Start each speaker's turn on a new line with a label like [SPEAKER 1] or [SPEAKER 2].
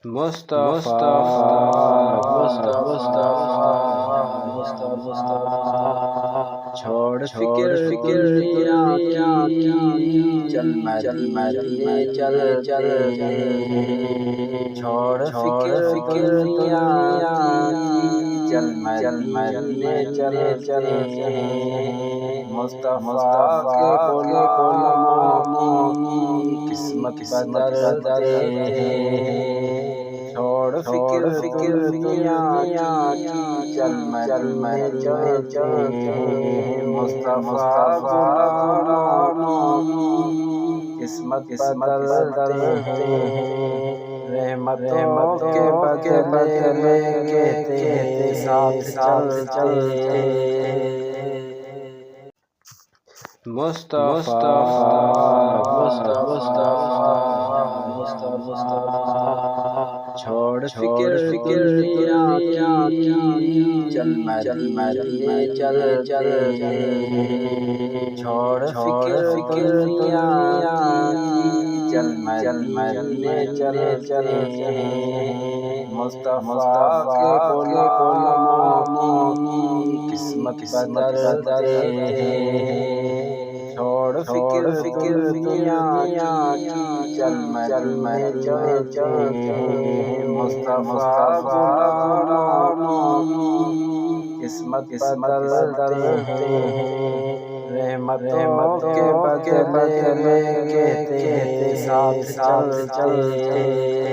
[SPEAKER 1] مصطفیٰ چھوڑ فکر دنیا کی چل مدینے چل چھوڑ فکر دنیا کی چل مدینے چل مصطفیٰ کے غلاموں کی قسمت بدلتے چھوڑ فکر دنیا کی چل مدینے چل مصطفیٰ غلاموں کی قسمت بدلتے رحمتوں کے بدلے کے ساتھ چلتے مصطفیٰ چھوڑ فکر دنیا کی چل مدینے چل چھوڑ فکر دنیا کی چل مدینے چل مصطفیٰ کے غلاموں کی قسمت بدلتے چھوڑ فکر دنیا کی چل مدینے چل مصطفیٰ غلاموں کی قسمت بدلتے رحمتوں کے بدلے کے ساتھ چلتے